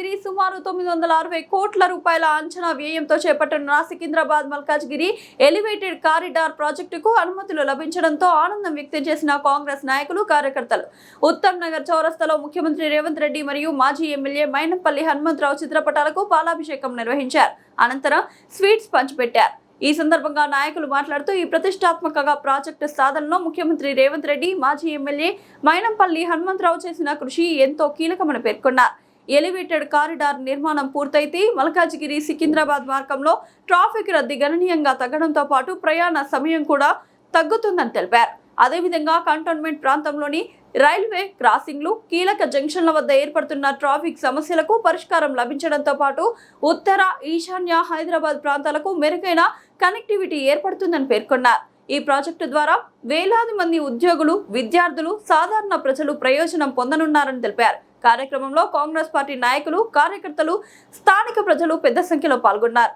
మల్కాజ్గిరి సుమారు 960 కోట్ల రూపాయల అంచనా వ్యయంతో చేపట్టిన సికింద్రాబాద్ మల్కాజ్గిరి ఎలివేటెడ్ కారిడార్ ప్రాజెక్టుకు అనుమతులు లభించడంతో ఆనందం వ్యక్తం చేసిన కాంగ్రెస్ నాయకులు కార్యకర్తలు ఉత్తమ్ నగర్ చౌరస్తాలో ముఖ్యమంత్రి రేవంత్ రెడ్డి మరియు మాజీ ఎమ్మెల్యే మైనంపల్లి హనుమంతరావు చిత్రపటాలకు పాలాభిషేకం నిర్వహించారు. అనంతరం స్వీట్స్ పంచిపెట్టారు. ఈ సందర్భంగా నాయకులు మాట్లాడుతూ ఈ ప్రతిష్టాత్మక ప్రాజెక్టు సాధనలో ముఖ్యమంత్రి రేవంత్ రెడ్డి మాజీ ఎమ్మెల్యే మైనంపల్లి హనుమంతరావు చేసిన కృషి ఎంతో కీలకమని పేర్కొన్నారు. ఎలివేటెడ్ కారిడార్ నిర్మాణం పూర్తయితే మల్కాజ్గిరి సికింద్రాబాద్ మార్గంలో ట్రాఫిక్ రద్దీ గణనీయంగా తగ్గడంతో పాటు ప్రయాణ సమయం కూడా తగ్గుతుందని తెలిపారు. అదేవిధంగా కంటోన్మెంట్ ప్రాంతంలోని రైల్వే క్రాసింగ్లు కీలక జంక్షన్ల వద్ద ఏర్పడుతున్న ట్రాఫిక్ సమస్యలకు పరిష్కారం లభించడంతో పాటు ఉత్తర ఈశాన్య హైదరాబాద్ ప్రాంతాలకు మెరుగైన కనెక్టివిటీ ఏర్పడుతుందని పేర్కొన్నారు. ఈ ప్రాజెక్టు ద్వారా వేలాది మంది ఉద్యోగులు, విద్యార్థులు, సాధారణ ప్రజలు ప్రయోజనం పొందనున్నారని తెలిపారు. కార్యక్రమంలో కాంగ్రెస్ పార్టీ నాయకులు, కార్యకర్తలు, స్థానిక ప్రజలు పెద్ద సంఖ్యలో పాల్గొన్నారు.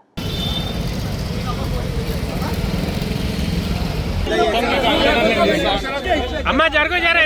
అమ్మా జరుగు జర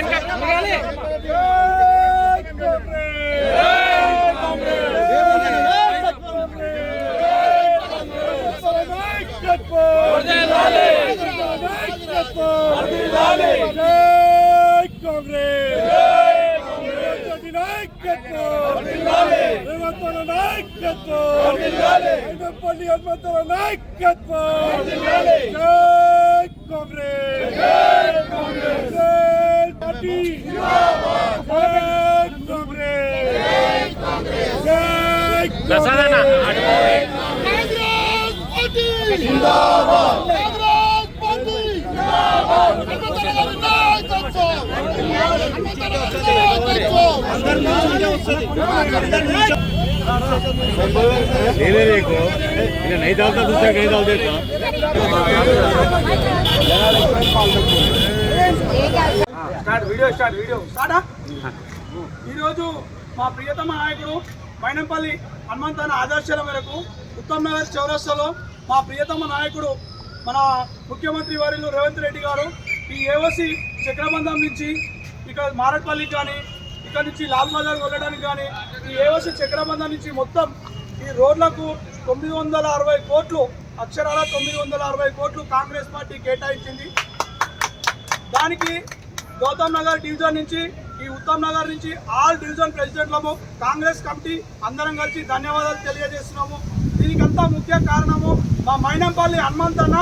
नहीं डालता दूसरा कहीं डाल देता మా ప్రియతమ నాయకుడు మైనంపల్లి హనుమంతన్న ఆదర్శాల మేరకు ఉత్తమ్ నగర్ చౌరస్తాలో మా ప్రియతమ నాయకుడు మన ముఖ్యమంత్రి వర్యులు రేవంత్ రెడ్డి గారు ఈ ఏఓసి చక్రబంధం నుంచి ఇక్కడ మారట్పల్లికి కానీ ఇక్కడ నుంచి లాల్ బజార్ వెళ్ళడానికి కానీ ఈ ఏఓసి చక్రబంధం నుంచి మొత్తం ఈ రోడ్లకు 960 కోట్లు అక్షరాల 960 కోట్లు కాంగ్రెస్ పార్టీ కేటాయించింది. దానికి గౌతమ్ నగర్ డివిజన్ నుంచి ఈ ఉత్తమ్ నగర్ నుంచి ఆల్ డివిజన్ ప్రెసిడెంట్లము కాంగ్రెస్ కమిటీ అందరం కలిసి ధన్యవాదాలు తెలియజేస్తున్నాము. దీనికంతా ముఖ్య కారణము మా మైనంపల్లి హనుమంతన్న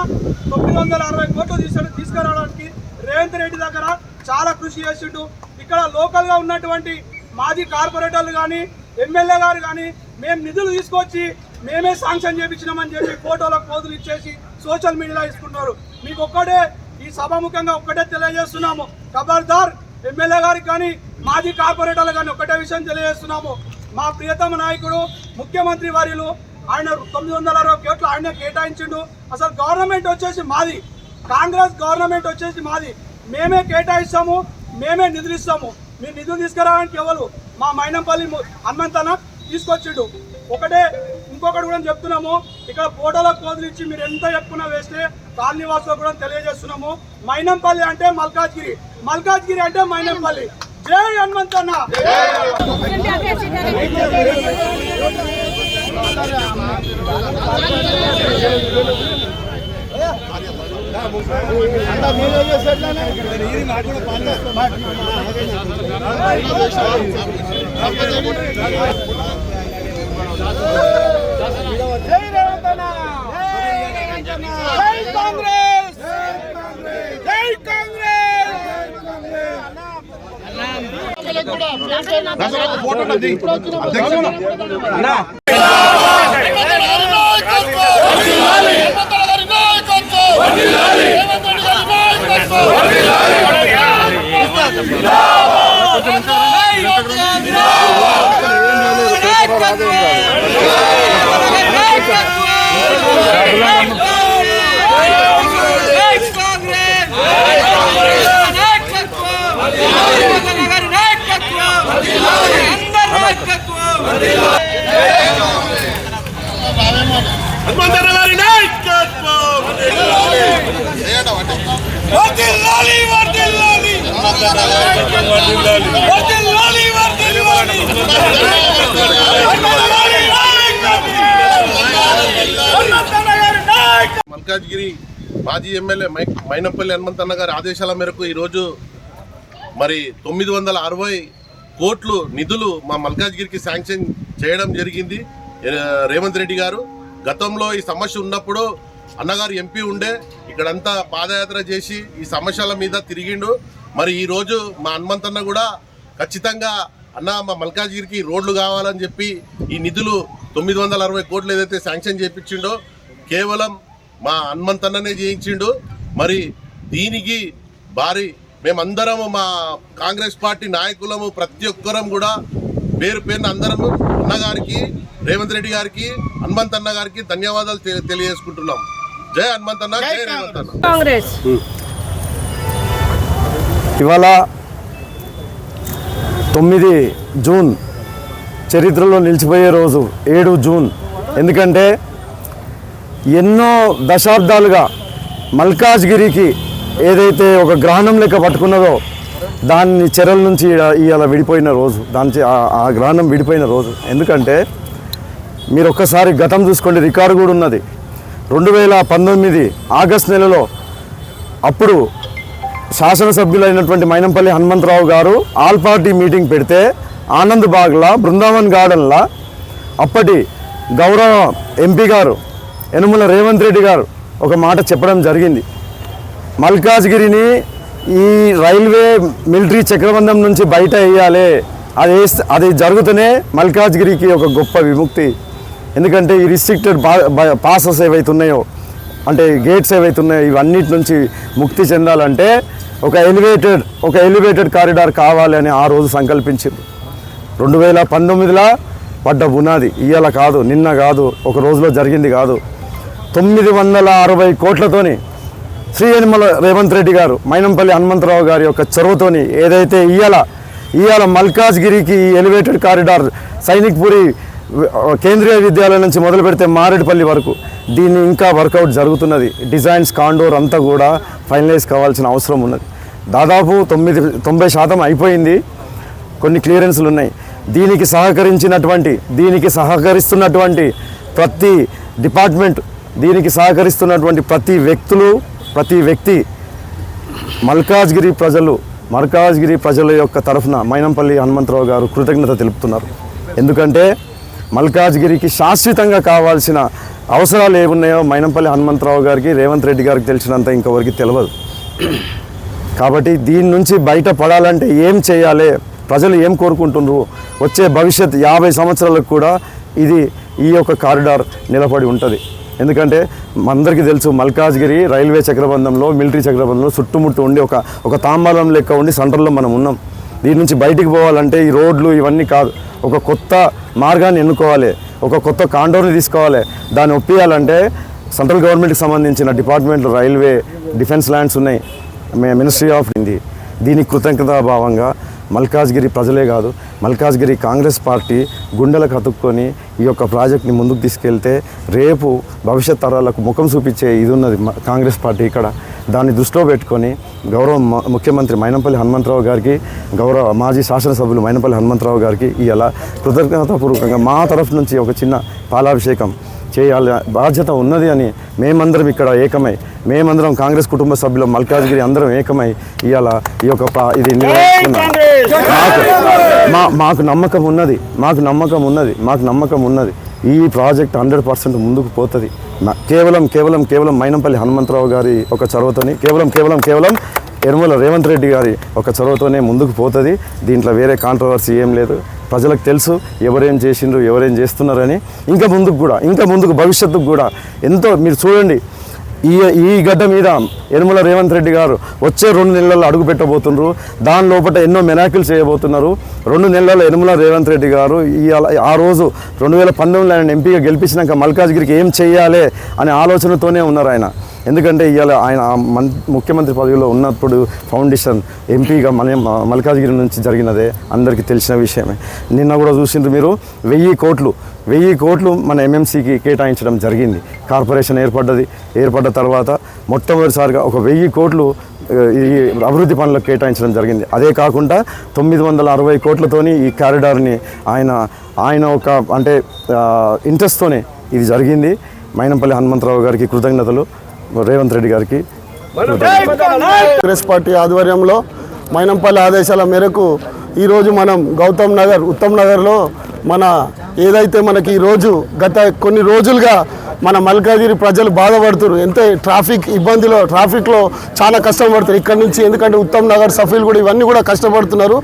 960 కోట్లు తీసుకురావడానికి రేవంత్ రెడ్డి దగ్గర చాలా కృషి చేసిండు. ఇక్కడ లోకల్గా ఉన్నటువంటి మాజీ కార్పొరేటర్లు కానీ ఎమ్మెల్యే గారు కానీ మేము నిధులు తీసుకొచ్చి మేమే శాంక్షన్ చేయించినామని చెప్పి ఫోటోలకు పోజులు ఇచ్చేసి సోషల్ మీడియాలో ఇస్తున్నారు. మీకు ఒక్కటే ఈ సభాముఖంగా ఒక్కటే తెలియజేస్తున్నాము, ఖబర్దార్ ఎమ్మెల్యే గారికి కానీ మాజీ కార్పొరేటర్లు కానీ ఒకటే విషయం తెలియజేస్తున్నాము. మా ప్రియతమ నాయకుడు ముఖ్యమంత్రి వర్యులు ఆయన 960 కోట్లు ఆయన కేటాయించిండు. అసలు గవర్నమెంట్ వచ్చేసి మాది, కాంగ్రెస్ గవర్నమెంట్ వచ్చేసి మాది, మేమే కేటాయిస్తాము, మేమే నిధులు ఇస్తాము. మీరు నిధులు తీసుకురావడానికి ఎవరు మా మైనంపల్లి హనుమంతన్న తీసుకొచ్చిండు. ఒకటే ఇంకొకటి కూడా చెప్తున్నాము, ఇక్కడ ఫోటోలకు పోజులు ఇచ్చి మీరు ఎంత చెప్పుకున్నా వేస్తే కాలనీ వాసులో కూడా తెలియజేస్తున్నాము. మైనంపల్లి అంటే మల్కాజ్గిరి, మల్కాజ్గిరి అంటే మైనంపల్లి. జై హనుమంతన్న. వర్ధిల్లాలి వర్ధిల్లాలి వర్ధిల్లాలి వర్ధిల్లాలి మల్కాజ్గిరి మాజీ ఎమ్మెల్యే మైనంపల్లి హనుమంతన్న గారి ఆదేశాల మేరకు ఈరోజు మరి 960 కోట్లు నిధులు మా మల్కాజ్గిరికి శాంక్షన్ చేయడం జరిగింది. రేవంత్ రెడ్డి గారు గతంలో ఈ సమస్య ఉన్నప్పుడు అన్నగారు ఎంపీ ఉండే ఇక్కడంతా పాదయాత్ర చేసి ఈ సమస్యల మీద తిరిగిండు. మరి ఈరోజు మా హనుమంతన్న కూడా ఖచ్చితంగా అన్న మా మల్కాజ్గిరికి రోడ్లు కావాలని చెప్పి ఈ నిధులు 960 కోట్లు ఏదైతే శాంక్షన్ చేయించిండో కేవలం మా హనుమంతన్ననే చేయించిండు. మరి దీనికి భారీ మేమందరము మా కాంగ్రెస్ పార్టీ నాయకులము ప్రతి ఒక్కరం కూడా పేరు పేరున అందరము అన్నగారికి రేవంత్ రెడ్డి గారికి హనుమంతన్న గారికి ధన్యవాదాలు తెలియజేసుకుంటున్నాం. జై హనుమంతన్న, జై రేవంత్ అన్న. కాంగ్రెస్ ఇవాళ 9 జూన్ చరిత్రలో నిలిచిపోయే రోజు 7 జూన్. ఎందుకంటే ఎన్నో దశాబ్దాలుగా మల్కాజ్గిరికి ఏదైతే ఒక గ్రహణం లెక్క పట్టుకున్నదో దాన్ని చెరల నుంచి ఇవాళ విడిపోయిన రోజు, ఆ గ్రహణం విడిపోయిన రోజు. ఎందుకంటే మీరు ఒక్కసారి గతం చూసుకోండి, రికార్డు కూడా ఉన్నది. 2019 ఆగస్టు నెలలో అప్పుడు శాసనసభ్యులైనటువంటి మైనంపల్లి హనుమంతరావు గారు ఆల్ పార్టీ మీటింగ్ పెడితే ఆనంద్ బాగ్లా బృందావన్ గార్డెన్లా అప్పటి గౌరవ ఎంపీ గారు యనుమల రేవంత్ రెడ్డి గారు ఒక మాట చెప్పడం జరిగింది. మల్కాజ్గిరిని ఈ రైల్వే మిలిటరీ చక్రబంధం నుంచి బయట వేయాలి, అది జరుగుతూనే మల్కాజ్గిరికి ఒక గొప్ప విముక్తి. ఎందుకంటే ఈ రిస్ట్రిక్టెడ్ పాసెస్ ఏవైతే ఉన్నాయో, అంటే గేట్స్ ఏవైతే ఉన్నాయో, ఇవన్నిటి నుంచి ముక్తి చెందాలంటే ఒక ఎలివేటెడ్ కారిడార్ కావాలి అని ఆ రోజు సంకల్పించింది. 2019లో పడ్డ బునాది ఇవాళ కాదు, నిన్న కాదు, ఒక రోజులో జరిగింది కాదు. 960 కోట్లతోని శ్రీ యనుమల రేవంత్ రెడ్డి గారు మైనంపల్లి హనుమంతరావు గారి యొక్క చొరవతోని ఏదైతే ఇవాళ మల్కాజ్గిరికి ఎలివేటెడ్ కారిడార్ సైనిక్పురి కేంద్రీయ విద్యాలయం నుంచి మొదలు పెడితే మారేడుపల్లి వరకు దీన్ని ఇంకా వర్కౌట్ జరుగుతున్నది. డిజైన్స్ కాండోర్ అంతా కూడా ఫైనలైజ్ కావాల్సిన అవసరం ఉన్నది. దాదాపు 90% అయిపోయింది. కొన్ని క్లియరెన్స్లు ఉన్నాయి. దీనికి సహకరిస్తున్నటువంటి ప్రతి డిపార్ట్మెంట్, దీనికి సహకరిస్తున్నటువంటి ప్రతి వ్యక్తి మల్కాజ్గిరి ప్రజల యొక్క తరఫున మైనంపల్లి హనుమంతరావు గారు కృతజ్ఞత తెలుపుతున్నారు. ఎందుకంటే మల్కాజ్గిరికి శాశ్వతంగా కావాల్సిన అవసరాలు ఏమున్నాయో మైనంపల్లి హనుమంతరావు గారికి రేవంత్ రెడ్డి గారికి తెలిసినంత ఇంకొకరికి తెలియదు. కాబట్టి దీని నుంచి బయటపడాలంటే ఏం చేయాలి, ప్రజలు ఏం కోరుకుంటున్నారు, వచ్చే భవిష్యత్ 50 సంవత్సరాలకు కూడా ఈ యొక్క కారిడార్ నిలబడి ఉంటుంది. ఎందుకంటే అందరికీ తెలుసు మల్కాజ్గిరి రైల్వే చక్రబంధంలో, మిలిటరీ చక్రబంధంలో చుట్టుముట్టు ఉండి ఒక తాంబాలం లెక్క ఉండి సెంటర్లో మనం ఉన్నాం. దీని నుంచి బయటికి పోవాలంటే ఈ రోడ్లు ఇవన్నీ కాదు, ఒక కొత్త మార్గాన్ని ఎన్నుకోవాలి, ఒక కొత్త కాండోర్ని తీసుకోవాలి. దాన్ని ఒప్పియాలంటే సెంట్రల్ గవర్నమెంట్కి సంబంధించిన డిపార్ట్మెంట్లు, రైల్వే, డిఫెన్స్ ల్యాండ్స్ ఉన్నాయి, మినిస్ట్రీ ఆఫ్ ఇంది. దీనికి కృతజ్ఞతాభావంగా మల్కాజ్గిరి ప్రజలే కాదు, మల్కాజ్గిరి కాంగ్రెస్ పార్టీ గుండెలకు అతుక్కొని ఈ యొక్క ప్రాజెక్ట్ని ముందుకు తీసుకెళ్తే రేపు భవిష్యత్ తరాలకు ముఖం చూపించే ఇది ఉన్నది కాంగ్రెస్ పార్టీ ఇక్కడ. దాన్ని దృష్టిలో పెట్టుకొని గౌరవ ముఖ్యమంత్రి మైనంపల్లి హనుమంతరావు గారికి, గౌరవ మాజీ శాసనసభ్యులు మైనంపల్లి హనుమంతరావు గారికి ఇలా కృతజ్ఞతాపూర్వకంగా మా తరఫు నుంచి ఒక చిన్న పాలాభిషేకం చేయాలి బాధ్యత ఉన్నది అని మేమందరం ఇక్కడ ఏకమై, మేమందరం కాంగ్రెస్ కుటుంబ సభ్యులు మల్కాజ్గిరి అందరం ఏకమై ఇవాళ ఈ యొక్క ఇది నిర్వహిస్తున్నాం. మాకు నమ్మకం ఉన్నది ఈ ప్రాజెక్ట్ 100% ముందుకు పోతుంది. కేవలం మైనంపల్లి హనుమంతరావు గారి ఒక చొరవతోని, కేవలం యనుమల రేవంత్ రెడ్డి గారి ఒక చొరవతోనే ముందుకు పోతుంది. దీంట్లో వేరే కాంట్రవర్సీ ఏం లేదు. ప్రజలకు తెలుసు ఎవరేం చేసిండ్రు, ఎవరేం చేస్తున్నారని. ఇంకా ముందుకు భవిష్యత్తుకు కూడా ఎంతో మీరు చూడండి. ఈ గడ్డ మీద యనుమల రేవంత్ రెడ్డి గారు వచ్చే 2 నెలల్లో అడుగు పెట్టబోతున్నారు. దాని లోపల ఎన్నో మెరాకిల్ చేయబోతున్నారు. 2 నెలల్లో యనుమల రేవంత్ రెడ్డి గారు ఆ రోజు 2019లో ఆయన ఎంపీగా గెలిపించినాక మల్కాజ్గిరికి ఏం చేయాలి అనే ఆలోచనతోనే ఉన్నారు ఆయన. ఎందుకంటే ఇవాళ ఆయన ముఖ్యమంత్రి పదవిలో ఉన్నప్పుడు ఫౌండేషన్ ఎంపీగా మల్కాజ్గిరి నుంచి జరిగినదే అందరికీ తెలిసిన విషయమే. నిన్న కూడా చూసిండ్రు మీరు 1000 కోట్లు మన ఎంఎంసీకి కేటాయించడం జరిగింది. కార్పొరేషన్ ఏర్పడ్డ తర్వాత మొట్టమొదటిసారిగా ఒక 1000 కోట్లు ఈ అభివృద్ధి పనులకు కేటాయించడం జరిగింది. అదే కాకుండా 960 కోట్లతోని ఈ కారిడార్ని ఆయన ఒక అంటే ఇంట్రెస్ట్తోనే ఇది జరిగింది. మైనంపల్లి హనుమంతరావు గారికి కృతజ్ఞతలు, రేవంత్ రెడ్డి గారికి. కాంగ్రెస్ పార్టీ ఆధ్వర్యంలో మైనంపల్లి ఆదేశాల మేరకు ఈరోజు మనం గౌతమ్ నగర్, ఉత్తమ్ నగర్లో మన ఏదైతే మనకి ఈరోజు గత కొన్ని రోజులుగా మన మల్కాజ్గిరి ప్రజలు బాధపడుతున్నారు. ఎంత ట్రాఫిక్ ఇబ్బందిలో, ట్రాఫిక్లో చాలా కష్టపడుతారు ఇక్కడ నుంచి. ఎందుకంటే ఉత్తమ్ నగర్, సఫీల్ కూడా ఇవన్నీ కూడా కష్టపడుతున్నారు.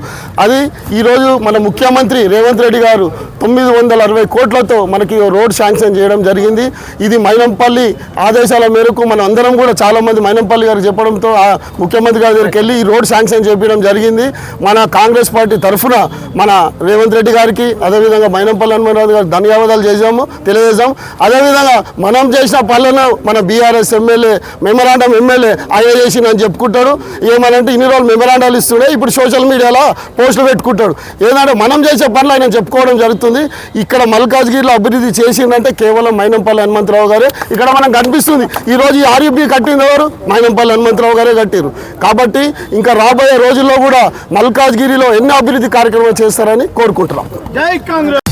అది ఈరోజు మన ముఖ్యమంత్రి రేవంత్ రెడ్డి గారు 960 కోట్లతో మనకి రోడ్ శాంక్షన్ చేయడం జరిగింది. ఇది మైనంపల్లి ఆదేశాల మేరకు మనం అందరం కూడా చాలామంది మైనంపల్లి గారు చెప్పడంతో ఆ ముఖ్యమంత్రి గారి దగ్గరికి వెళ్ళి ఈ రోడ్ శాంక్షన్ చేయడం జరిగింది. మన కాంగ్రెస్ పార్టీ తరఫున మన రేవంత్ రెడ్డి గారికి, అదేవిధంగా మైనంపల్లి హనుమంతరావు గారికి ధన్యవాదాలు తెలియజేసాం. అదేవిధంగా మనం చేసిన పనులను మన బీఆర్ఎస్ ఎమ్మెల్యే, మెమరాండం ఎమ్మెల్యే ఆయన చేసిందని చెప్పుకుంటాడు. ఏమనంటే ఇన్ని రోజులు మెమరాండాలు ఇస్తుండే, ఇప్పుడు సోషల్ మీడియాలో పోస్టులు పెట్టుకుంటాడు. ఏంటంటే మనం చేసే పనులు ఆయన చెప్పుకోవడం జరుగుతుంది. ఇక్కడ మల్కాజ్గిరిలో అభివృద్ధి చేసిందంటే కేవలం మైనంపల్లి హనుమంతరావు గారే. ఇక్కడ మనకు కనిపిస్తుంది ఈరోజు ఈ ఆర్యూబీ కట్టింది ఎవరు? మైనంపల్లి హనుమంతరావు గారే కట్టారు. కాబట్టి ఇంకా రాబోయే రోజుల్లో కూడా మల్కాజ్గిరిలో ఎన్నో అభివృద్ధి కార్యక్రమాలు చేస్తారని కోరుకుంటున్నాం. జై కాంగ్రెస్.